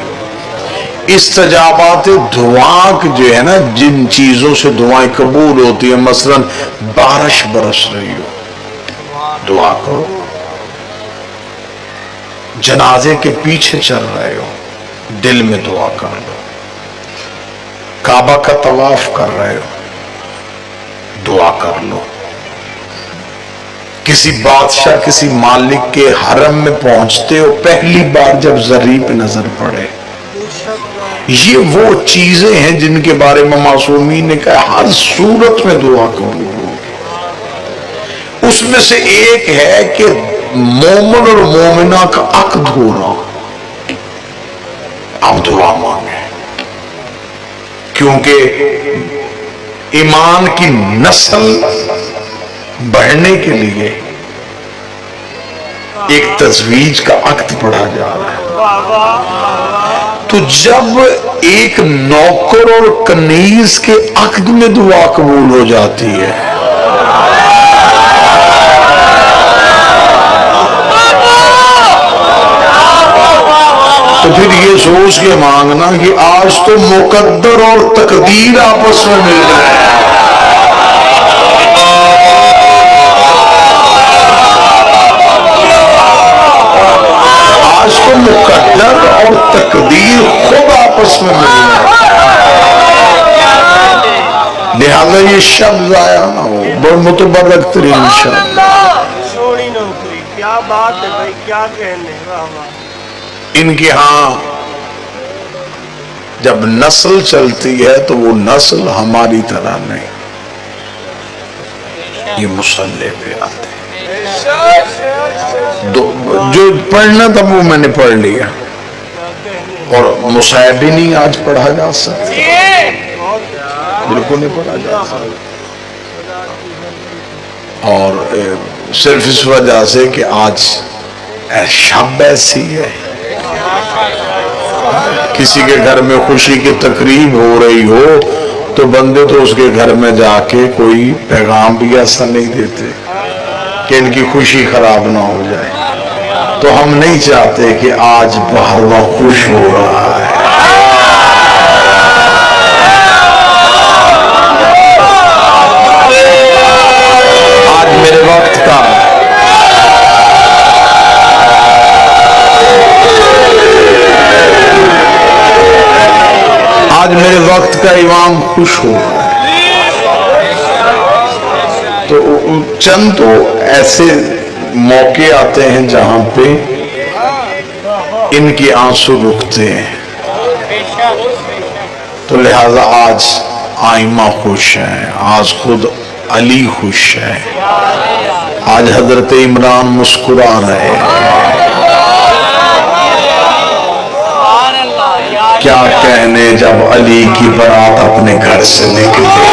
استجابات دعا جو ہے نا، جن چیزوں سے دعائیں قبول ہوتی ہیں، مثلا بارش برس رہی ہو، دعا کرو، جنازے کے پیچھے چل رہے ہو، دل میں دعا کر لو، کعبہ کا طواف کر رہے ہو، دعا کر لو، کسی بادشاہ کسی مالک کے حرم میں پہنچتے ہو، پہلی بار جب زری پہ نظر پڑے، یہ وہ چیزیں ہیں جن کے بارے میں معصومین نے کہا ہر صورت میں دعا قبول ہو. اس میں سے ایک ہے کہ مومن اور مومنہ کا عقد ہو رہا، آپ دعا مانگیں، کیونکہ ایمان کی نسل بڑھنے کے لیے ایک تزویج کا عقد پڑھا جا رہا ہے. تو جب ایک نوکر اور کنیز کے عقد میں دعا قبول ہو جاتی ہے، تو پھر یہ سوچ کے مانگنا کہ آج تو مقدر اور تقدیر آپس میں مل رہے ہیں. آج تو مقدر اور تقدیر خود آپس میں مل رہے ہیں، لہذا یہ شب ضائع نہ ہو. بڑھ متبرک ترین شب. سونی نوکری، کیا بات ہے بھائی، کیا کہنے. ان کے ہاں جب نسل چلتی ہے تو وہ نسل ہماری طرح نہیں، یہ مصلح پہ آتے ہیں. جو پڑھنا تھا وہ میں نے پڑھ لیا، اور مصائب بھی نہیں آج پڑھا جا سکتا، بالکل نہیں پڑھا جا سکتا. اور صرف اس وجہ سے کہ آج شب ایسی ہے، کسی کے گھر میں خوشی کی تقریب ہو رہی ہو تو بندے تو اس کے گھر میں جا کے کوئی پیغام بھی ایسا نہیں دیتے کہ ان کی خوشی خراب نہ ہو جائے. تو ہم نہیں چاہتے کہ آج بہرواں خوش ہو رہا ہے. آج میرے وقت کا امام خوش ہو رہا ہے. تو چند تو ایسے موقع آتے ہیں جہاں پہ ان کی آنسو رکتے ہیں، تو لہذا آج آئمہ خوش ہیں، آج خود علی خوش ہے، آج حضرت عمران مسکرا رہے ہیں. کیا کہنے جب علی کی برات اپنے گھر سے نکلی.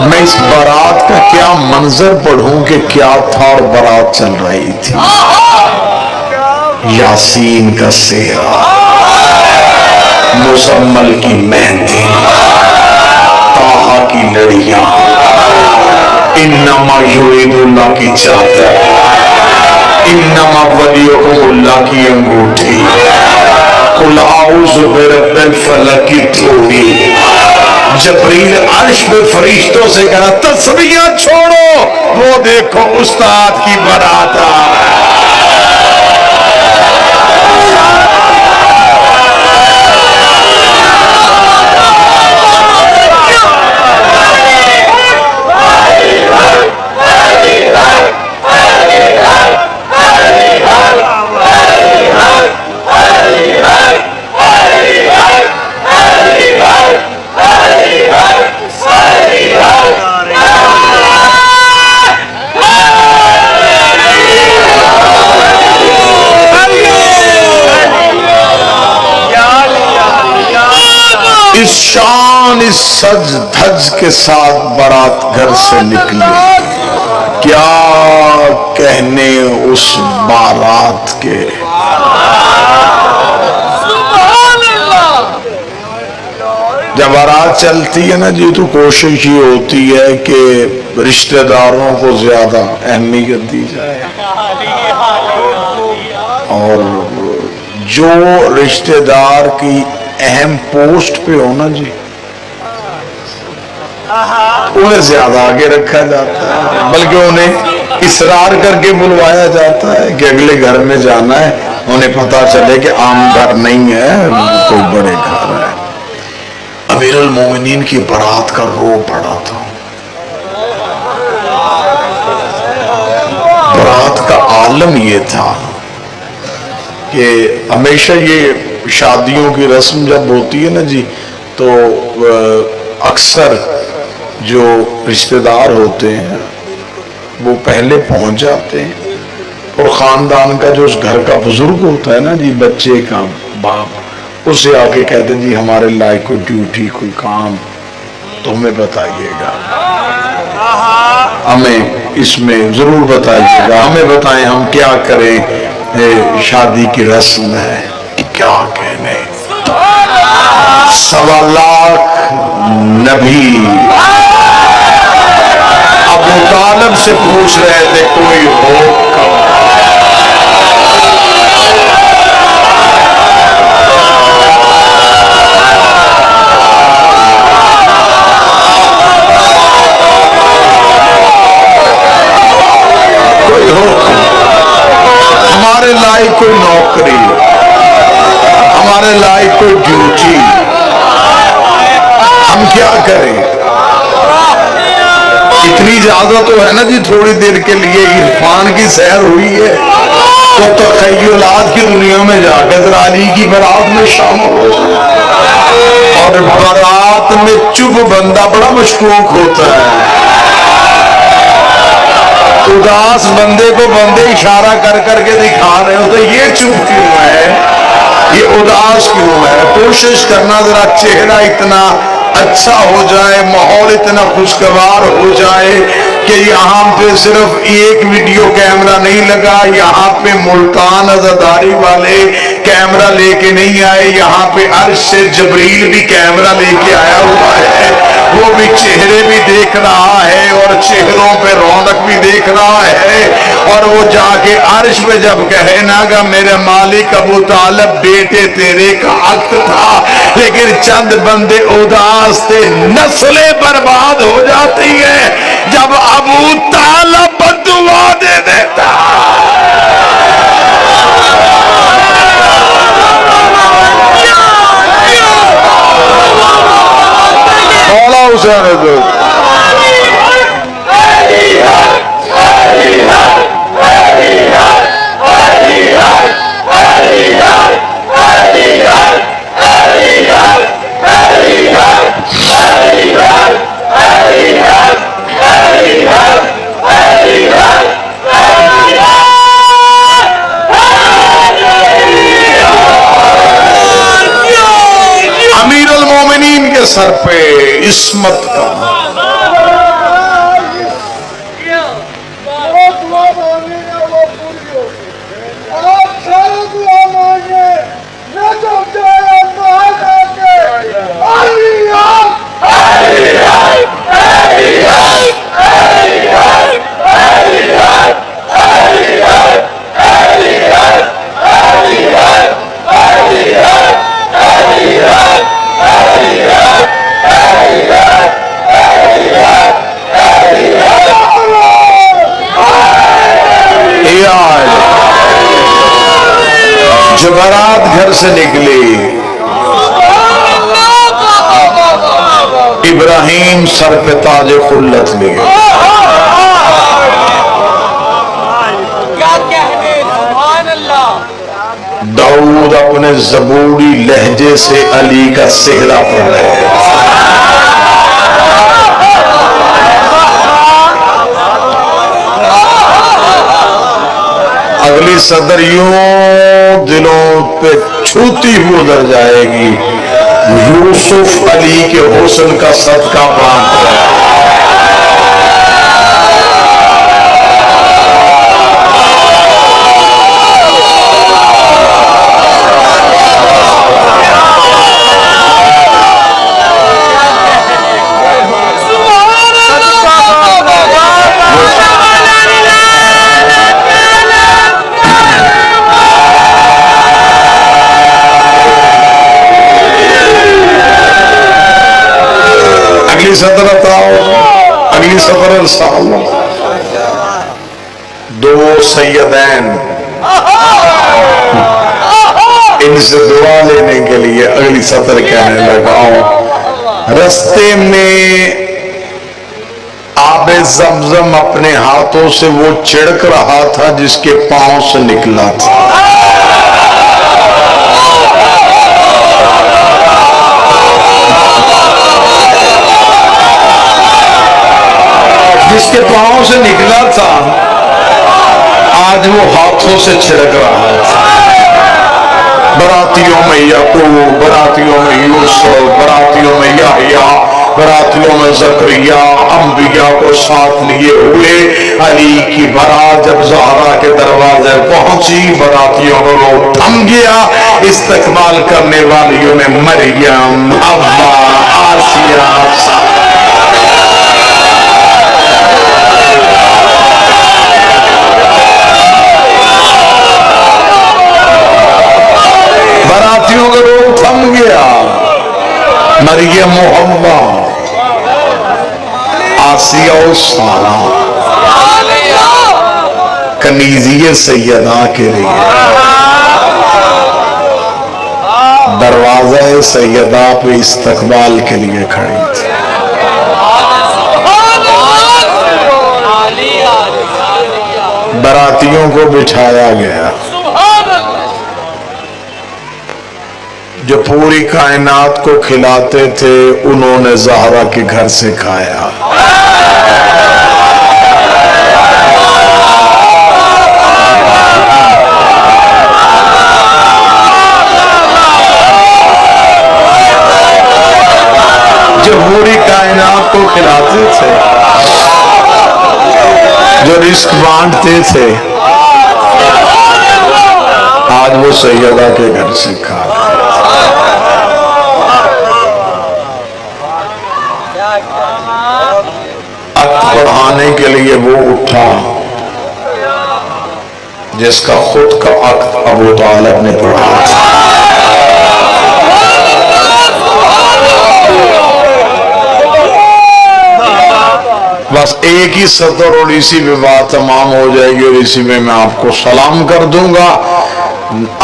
میں اس برات کا کیا منظر پڑھوں کہ کیا تھا اور برات چل رہی تھی. یاسین کا سیرا، مزمل کی مہندی، طٰہٰ کی لڑیاں، انما یرید اللہ کی چادر، انما ولیکم اللہ کی انگوٹھی، قل اعوذ برب الفلق کی تھوڑی. جبریل عرش پہ فرشتوں سے کہا تسبیحاں چھوڑو، وہ دیکھو استاد کی برات آ رہا ہے. اس شان اس سج دھج کے ساتھ برات گھر سے نکلی، کیا کہنے اس بارات کے. جب بارات چلتی ہے نا جی تو کوشش یہ ہوتی ہے کہ رشتہ داروں کو زیادہ اہمیت دی جائے، اور جو رشتہ دار کی اہم پوسٹ پہ ہو نا جی انہیں زیادہ آگے رکھا جاتا ہے، بلکہ انہیں اصرار کر کے بلوایا جاتا ہے کہ اگلے گھر میں جانا ہے، انہیں پتا چلے کہ عام گھر نہیں ہے، کوئی بڑے گھر ہے. امیر المومنین کی برات کا رو پڑا تھا. برات کا عالم یہ تھا کہ ہمیشہ یہ شادیوں کی رسم جب ہوتی ہے نا جی تو اکثر جو رشتہ دار ہوتے ہیں وہ پہلے پہنچ جاتے ہیں اور خاندان کا جو اس گھر کا بزرگ ہوتا ہے نا جی بچے کا باپ اسے آ کے کہتے ہیں جی ہمارے لائق کوئی ڈیوٹی کوئی کام تو ہمیں بتائیے گا ہمیں اس میں ضرور بتائیے گا ہمیں بتائیں ہم کیا کریں شادی کی رسم ہے کیا کہنے 1.25 لاکھ نبی ابو طالب سے پوچھ رہے تھے کوئی ہو کم کوئی ہو ہمارے لائق کوئی نوکری ہمارے لائق کوئی ڈیوٹی ہم کیا کریں اتنی زیادہ تو ہے نا جی تھوڑی دیر کے لیے عرفان کی سیر ہوئی ہے تو تخیلات کی دنیا میں جا کے ذرا علی کی برات میں شامل ہو اور برات میں چپ بندہ بڑا مشکوک ہوتا ہے اداس بندے کو بندے اشارہ کر کر کے دکھا رہے ہوتے یہ چپ کیوں ہے یہ اداس کیوں ہے کوشش کرنا ذرا چہرہ اتنا اچھا ہو جائے ماحول اتنا خوشگوار ہو جائے کہ یہاں پہ صرف ایک ویڈیو کیمرہ نہیں لگا یہاں پہ ملتان عزاداری والے کیمرہ لے کے نہیں آئے یہاں پہ عرش سے جبریل بھی کیمرہ لے کے آیا ہوا ہے وہ بھی چہرے بھی دیکھ رہا ہے اور چہروں پہ رونق بھی دیکھ رہا ہے اور وہ جا کے عرش پہ جب کہے نا گا میرے مالک ابو طالب بیٹے تیرے کا حق تھا لیکن چند بندے اداس تھے نسلیں برباد ہو جاتی ہیں جب ابو طالب بددعا دے دیتا مولا حسین امیر المومنین کے سر پہ عصمت کا جبرات گھر سے نکلی ابراہیم سر پہ تاج خلت لے گئے داؤد اپنے زبوری لہجے سے علی کا سہرا پڑھ رہے ہیں اگلی صدر یوں دلوں پہ چھوتی ہوئی ادھر جائے گی یوسف علی کے حسن کا صدقہ باندھ رہا ہے اگلی صدر اتاؤ اگلی صدر ارسال دو سیدین ان سے دعا لینے کے لیے اگلی صدر کہنے لگا رستے میں آب زمزم اپنے ہاتھوں سے وہ چھڑک رہا تھا جس کے پاؤں سے نکلا تھا جس کے پاؤں سے نکلا تھا آج وہ ہاتھوں سے چھڑک رہا تھا. براتیوں میں یعقوب، براتیوں میں یوسف، براتیوں میں یحییٰ، براتیوں میں زکریا، انبیاء کو ساتھ لیے ہوئے علی کی برات جب زہرا کے دروازے پہنچی براتیوں کو روح تھم گیا. استقبال کرنے والیوں میں مریم، حوا، آسیہ، براتیوں کا روح تھم گیا. مریم و حوا، آسیہ و سارہ، کنیزی سیدہ کے لیے دروازہ سیدہ پہ استقبال کے لیے کھڑی تھی. براتیوں کو بٹھایا گیا. جو پوری کائنات کو کھلاتے تھے انہوں نے زہرا کے گھر سے کھایا. جو پوری کائنات کو کھلاتے تھے، جو رزق بانٹتے تھے، آج وہ سیدہ کے گھر سے کھا. پڑھانے کے لیے وہ اٹھا جس کا خود کا عقد ابو طالب نے پڑھا تھا. بس ایک ہی سطر اور اسی میں بات تمام ہو جائے گی اور اسی میں میں آپ کو سلام کر دوں گا.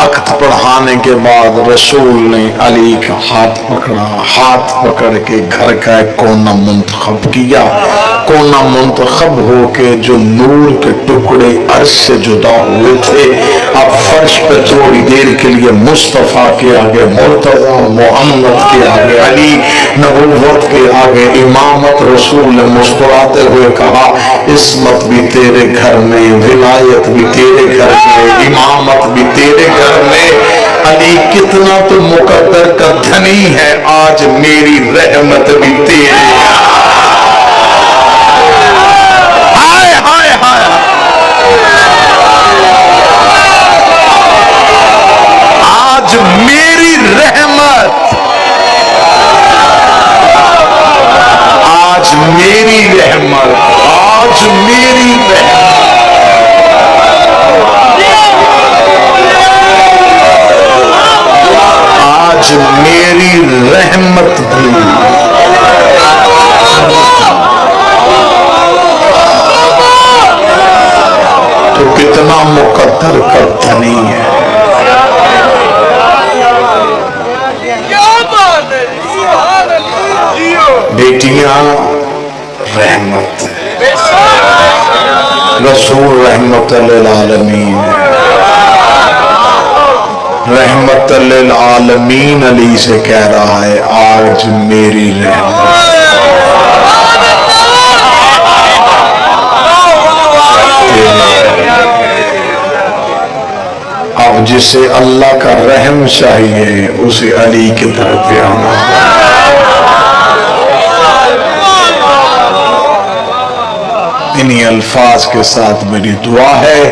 عقد پڑھانے کے بعد رسول نے علی کا ہاتھ پکڑا. ہاتھ پکڑ کے گھر کا ایک کونا منتخب کیا. کونا منتخب ہو کے جو نور کے ٹکڑے عرش سے جدا ہوئے تھے اب فرش پہ تھوڑی دیر کے لیے مصطفیٰ کے آگے، مرتضی محمد کے آگے، علی نبوت کے آگے امامت. رسول نے مسکراتے ہوئے کہا عصمت بھی تیرے گھر میں، ولایت بھی تیرے گھر میں، امامت بھی تیرے گھر میں. علی کتنا تو مقدر کا دھنی ہے، آج میری رحمت بھی تیرے. آج میری رحمت، آج میری رحمت، آج میری رحمت. آج میری رحمت بھی تو کتنا مقدر کا دھنی ہے. بیٹیاں رحمت ہے، رسول رحمت للعالمین، رحمت للعالمین علی سے کہہ رہا ہے آج میری رحمت. اب جسے اللہ کا رحم چاہیے اسے علی کی طرف آنا. انہی الفاظ کے ساتھ میری دعا ہے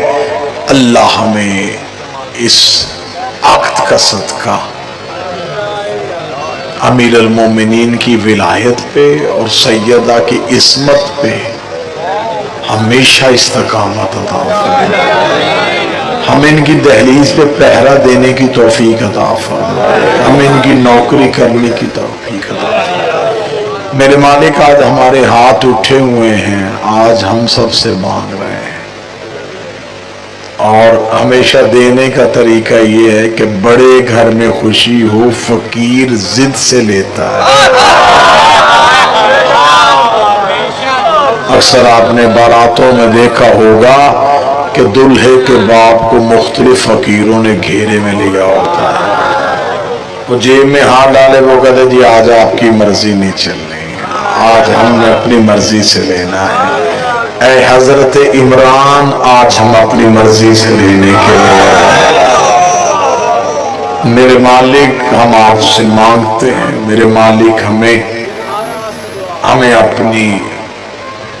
اللہ ہمیں اس عقد کا صدقہ امیر المومنین کی ولایت پہ اور سیدہ کی عصمت پہ ہمیشہ استقامت عطا فرمائے. ہمیں ان کی دہلیز پہ پہرا دینے کی توفیق عطا فرمائے. ہمیں ان کی نوکری کرنے کی توفیق عطا فرمائے. میرے مالک آج ہمارے ہاتھ اٹھے ہوئے ہیں، آج ہم سب سے مانگ رہے ہیں اور ہمیشہ دینے کا طریقہ یہ ہے کہ بڑے گھر میں خوشی ہو فقیر ضد سے لیتا ہے. اکثر آپ نے باراتوں میں دیکھا ہوگا کہ دلہے کے باپ کو مختلف فقیروں نے گھیرے میں لیا ہوتا ہے. وہ جیب میں ہاتھ ڈالے وہ کہتے جی آج آپ کی مرضی نہیں چل رہی، آج ہم نے اپنی مرضی سے لینا ہے. اے حضرت عمران آج ہم اپنی مرضی سے لینے کے لیے میرے مالک ہم آپ سے مانگتے ہیں میرے مالک ہمیں اپنی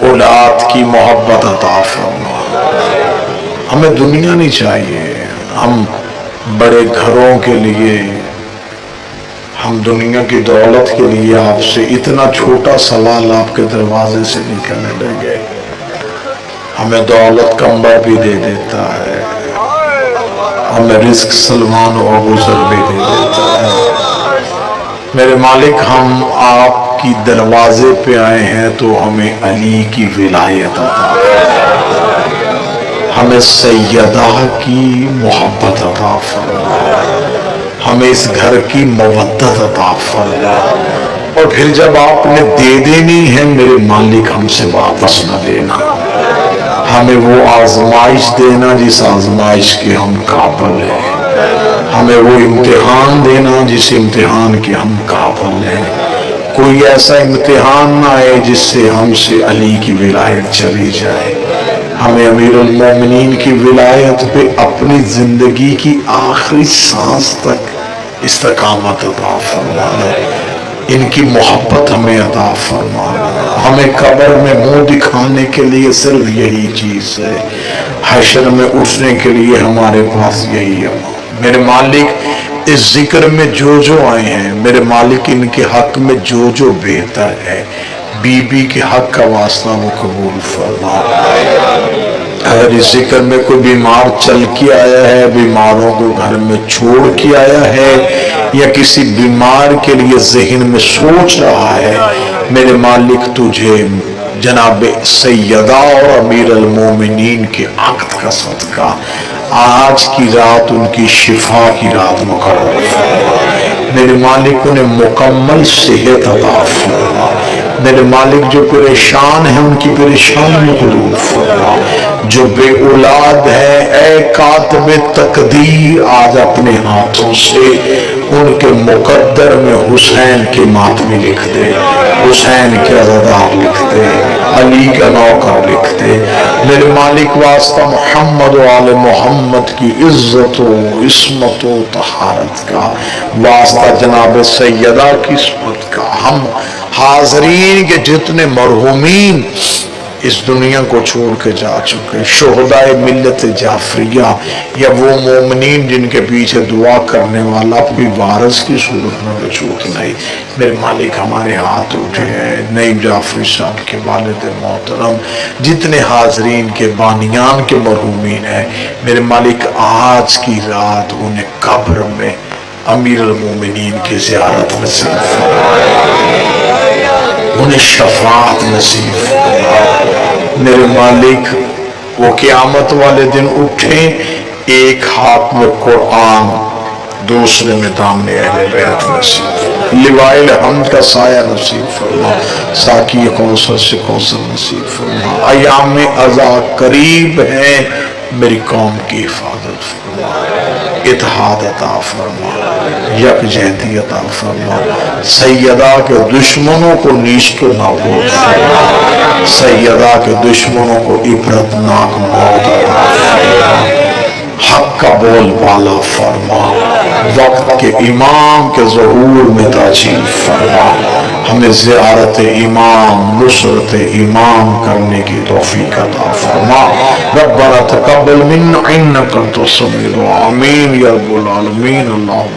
اولاد کی محبت عطا فرما ہمیں دنیا نہیں چاہیے ہم بڑے گھروں کے لیے ہم دنیا کی دولت کے لیے آپ سے اتنا چھوٹا سوال آپ کے دروازے سے نکلنے لگے ہمیں دولت کمبا بھی دے دیتا ہے ہمیں رزق سلمان و ابوذر بھی دے دیتا ہے میرے مالک ہم آپ کی دروازے پہ آئے ہیں تو ہمیں علی کی ولایت عطا فرما ہمیں سیدہ کی محبت عطا فرما ہمیں اس گھر کی مودت عطا فرما اور پھر جب آپ نے دے دینی ہے میرے مالک ہم سے واپس نہ دینا ہمیں وہ آزمائش دینا جس آزمائش کے ہم قابل ہیں ہمیں وہ امتحان دینا جس امتحان کے ہم قابل ہیں کوئی ایسا امتحان نہ آئے جس سے ہم سے علی کی ولایت چلی جائے ہمیں امیر المومنین کی ولایت پہ اپنی زندگی کی آخری سانس تک استقامت عطا فرمانا ان کی محبت ہمیں عطا فرمانا ہمیں قبر میں منہ دکھانے کے لیے صرف یہی چیز ہے حشر میں اٹھنے کے لیے ہمارے پاس یہی ہے میرے مالک اس ذکر میں جو آئے ہیں میرے مالک ان کے حق میں جو بہتر ہے بی بی کے حق کا واسطہ وہ قبول فرما اگر اس ذکر میں کوئی بیمار چل کے آیا ہے بیماروں کو گھر میں چھوڑ کے آیا ہے یا کسی بیمار کے لیے ذہن میں سوچ رہا ہے میرے مالک تجھے جناب سیدہ اور امیر المومنین کے عقد کا صدقہ آج کی رات ان کی شفا کی رات مقرر فرما میرے مالک انہیں مکمل صحت عطا فرما میرے مالک جو پریشان ہیں ان کی پریشانی دور فرما جو بے اولاد ہے اے کاتب تقدیر آج اپنے ہاتھوں سے ان کے مقدر میں حسین کے ماتمی لکھ دے حسین کے عزادار لکھ دے علی کا نوکر لکھ دے میرے مالک واسطہ محمد و آل محمد کی عزت و عصمت و طہارت کا واسطہ جناب سیدہ کی عصمت کا ہم حاضرین کے جتنے مرحومین اس دنیا کو چھوڑ کے جا چکے شہدائے ملت جعفریہ یا وہ مومنین جن کے پیچھے دعا کرنے والا کوئی وارث کی صورت میں وجود نہیں میرے مالک ہمارے ہاتھ اٹھے ہیں نعیم جعفری صاحب کے والد محترم جتنے حاضرین کے بانیان کے مرحومین ہیں میرے مالک آج کی رات انہیں قبر میں امیر المومنین کی زیارت نصیب فرمائے انہیں شفاعت نصیب فرمائے میرے مالک وہ قیامت والے دن اٹھیں ایک ہاتھ میں قرآن دوسرے میں دامن اہل بیت نصیب لوائے الحمد کا سایہ نصیب فرما ساقی کوثر سے کوثر نصیب فرما ایام عزا قریب ہیں میری قوم کی حفاظت فرما اتحاد عطا فرما یکجہتی عطا فرما سیدہ کے دشمنوں کو نیست و نابود فرما سیدہ کے دشمنوں کو عبرتناک موت عطا فرما حق کا بول بالا فرما وقت کے امام کے ظہور میں تاجیل فرما ہمیں زیارت امام نصرت امام کرنے کی توفیق عطا فرما ربنا تقبل منا انک انت السمیع العلیم آمین یا رب العالمین اللہم